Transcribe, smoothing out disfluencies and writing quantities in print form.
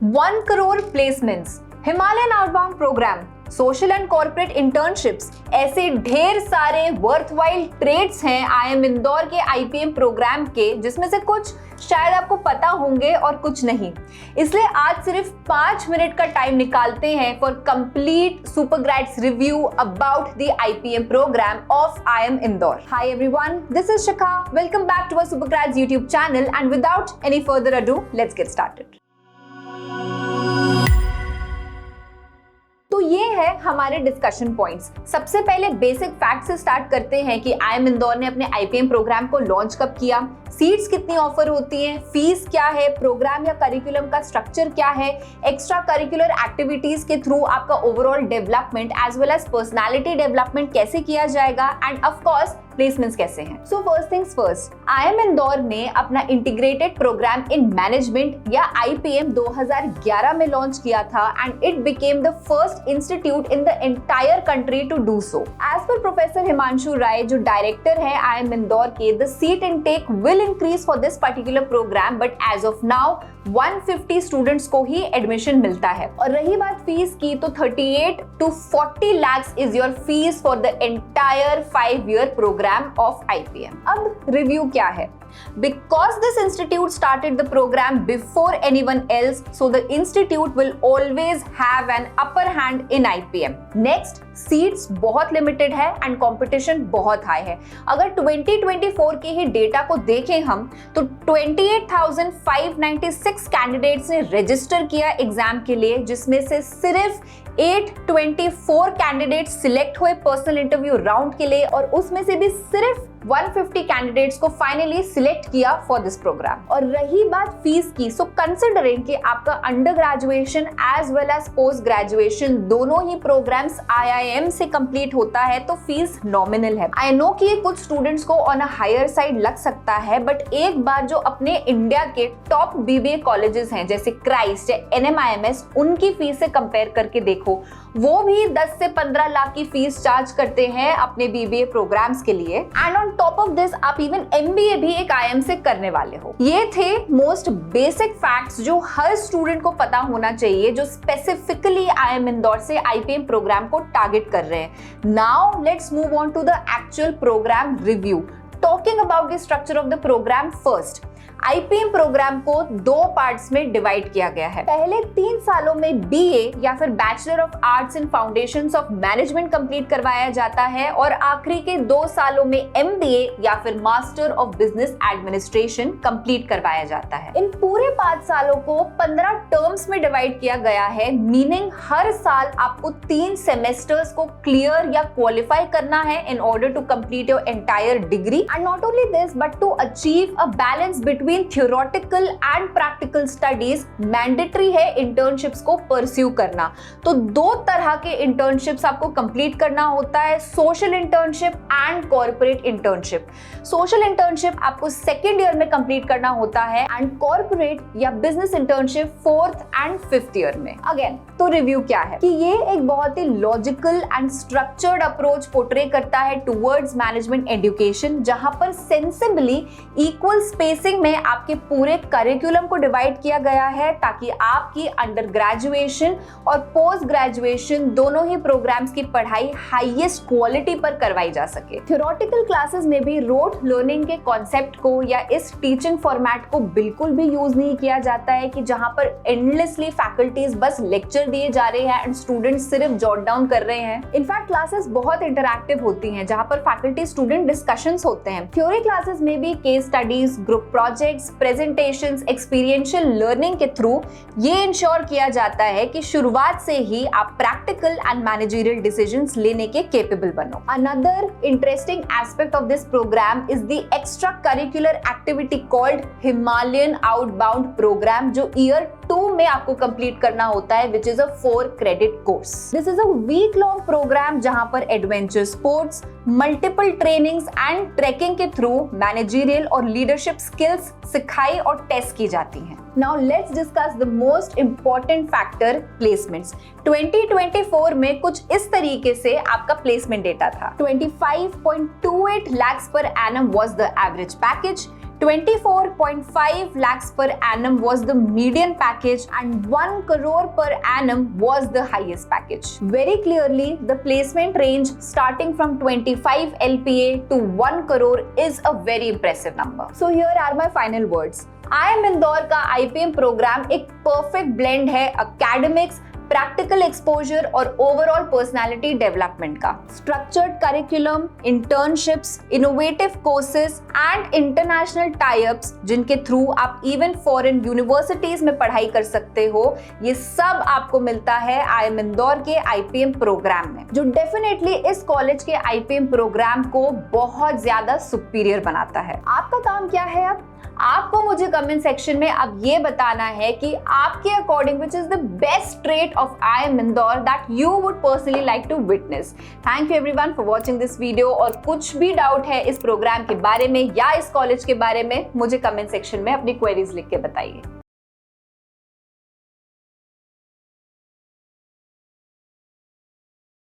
1 crore placements, Himalayan outbound program, social and corporate internships, ऐसे ढेर सारे वर्थवाइल ट्रेड्स हैं IIM इंदौर के IPM प्रोग्राम के, जिसमें से कुछ शायद आपको पता होंगे और कुछ नहीं। इसलिए आज सिर्फ 5 मिनट का टाइम निकालते हैं for complete super grades review about the IPM program of IIM Indore. Hi everyone, this is Shikha. Welcome back to our super grades YouTube channel and without any further ado let's get started. तो ये है हमारे discussion points. सबसे पहले basic fact से start करते हैं कि IIM इंदौर ने अपने IPM प्रोग्राम को लॉन्च कब किया, सीट्स कितनी ऑफर होती हैं, फीस क्या है, प्रोग्राम या करिकुलम का स्ट्रक्चर क्या है, एक्स्ट्रा करिकुलर एक्टिविटीज के थ्रू आपका overall development as well as personality development कैसे किया जाएगा एंड ऑफ कोर्स प्लेसमेंट्स कैसे हैं। So first things first, IIM Indore ने अपना इंटीग्रेटेड प्रोग्राम इन मैनेजमेंट या IPM 2011 में लॉन्च किया था and it became the first institute in the entire country to do so. As per professor Himanshu Rai, जो director है IIM इंदौर के, the seat intake will increase for this particular program, but as of now 150 students को ही admission मिलता है। और रही बात फीस की, तो 38 to 40 lakhs is your fees for the entire 5-year program of IPM। अब रिव्यू क्या है? Because this institute started the program before anyone else, so the institute will always have an upper hand in IPM. Next, seats बहुत limited है and competition बहुत high है। अगर 2024 के ही data को देखें हम, तो 28,596 कैंडिडेट्स ने रजिस्टर किया एग्जाम के लिए, जिसमें से सिर्फ 824 कैंडिडेट सिलेक्ट हुए पर्सनल इंटरव्यू राउंड के लिए, और उसमें से भी सिर्फ 150 कैंडिडेट्स को फाइनली सिलेक्ट किया फॉर दिस प्रोग्राम। और रही बात फीस की, सो कंसिडरिंग कि आपका under graduation as well as post graduation दोनों ही प्रोग्राम्स IIM से कंप्लीट होता है, तो फीस नॉमिनल है। आई नो कि ये कुछ स्टूडेंट्स को ऑन अ हायर साइड लग सकता है, बट एक बार जो अपने इंडिया के टॉप BBA कॉलेजेस हैं जैसे क्राइस्ट या NMIMS, उनकी फीस से कंपेयर करके देखो, वो भी 10 से 15 लाख की फीस चार्ज करते हैं अपने BBA प्रोग्राम्स के लिए। And on top of this आप इवन MBA भी एक IIM से करने वाले हो। ये थे मोस्ट बेसिक फैक्ट्स जो हर स्टूडेंट को पता होना चाहिए, जो स्पेसिफिकली IIM इंदौर से IPM प्रोग्राम को टारगेट कर रहे हैं। Now let's move on to the actual program review. Talking about the structure of the program, first IPM program को 2 पार्ट्स में डिवाइड किया गया है। पहले 3 सालों में BA या फिर bachelor of arts in foundations of management complete करवाया जाता है, और आखिरी के 2 सालों में MBA या फिर master of business administration complete करवाया जाता है। इन पूरे 5 सालों को 15 टर्म्स में डिवाइड किया गया है, मीनिंग हर साल आपको 3 सेमेस्टर्स को क्लियर या क्वालिफाई करना है in order to complete your entire degree. And not only this, but to achieve a balance between theoretical and practical studies, mandatory है इंटर्नशिप्स को परस्यू करना। तो 2 तरह के इंटर्नशिप्स आपको कंप्लीट करना होता है, social internship and corporate internship. Social internship आपको 2nd ईयर में कंप्लीट करना होता है एंड कॉर्पोरेट या business internship 4th and 5th year में। अगेन, तो रिव्यू क्या है कि ये एक बहुत ही logical and structured approach portray करता है टुवर्ड्स मैनेजमेंट एजुकेशन, जहां पर सेंसिबली इक्वल स्पेसिंग में आपके पूरे करिकुलम को डिवाइड किया गया है, ताकि आपकी अंडर ग्रेजुएशन और पोस्ट ग्रेजुएशन दोनों ही प्रोग्राम्स की पढ़ाई हाईएस्ट क्वालिटी पर करवाई जा सके। थ्योरेटिकल क्लासेस में भी रोट लर्निंग के कॉन्सेप्ट को या इस टीचिंग फॉर्मेट को बिल्कुल भी यूज नहीं किया जाता है कि जहां पर एंडलेसली फैकल्टीज बस लेक्चर दिए जा रहे हैं एंड स्टूडेंट्स सिर्फ जॉट डाउन कर रहे हैं। इनफैक्ट क्लासेस बहुत इंटरैक्टिव होती हैं, जहां पर फैकल्टी स्टूडेंट डिस्कशंस होते हैं। थ्योरी क्लासेस में भी case studies, group projects, presentations, experiential learning के थ्रू ये इंश्योर किया जाता है कि शुरुआत से ही आप प्रैक्टिकल एंड मैनेजरियल डिसीजंस लेने के केपेबल बनो। Another interesting aspect of this program is the extra curricular activity called Himalayan outbound program, जो ईयर 2 में आपको कंप्लीट करना होता है, which is a 4 credit course. This is a week long program जहां पर adventure sports, multiple trainings and trekking के through managerial और लीडरशिप स्किल्स सिखाई और टेस्ट की जाती हैं। Now let's discuss the most important factor, placements. 2024 में कुछ इस तरीके से आपका प्लेसमेंट डेटा था। 25.28 lakhs per annum was the average package. 24.5 lakhs per annum was the median package and 1 crore per annum was the highest package. Very clearly, the placement range starting from 25 LPA to 1 crore is a very impressive number. So here are my final words. IIM Indore का IPM programme एक perfect blend है academics, practical exposure और overall personality development का। Structured curriculum, internships, innovative courses and international tie-ups जिनके through आप even foreign universities में पढ़ाई कर सकते हो, ये सब आपको मिलता है IIM इंदौर के IPM प्रोग्राम में, जो डेफिनेटली इस कॉलेज के IPM प्रोग्राम को बहुत ज्यादा सुपीरियर बनाता है। आपका काम क्या है अब? आपको मुझे कमेंट सेक्शन में अब ये बताना है कि आपके according which is the best trait of IIM Indore that you would personally like to witness. Thank you everyone for watching this video. और कुछ भी डाउट है इस प्रोग्राम के बारे में या इस कॉलेज के बारे में, मुझे कमेंट सेक्शन में अपनी क्वेरीज लिख के बताइए।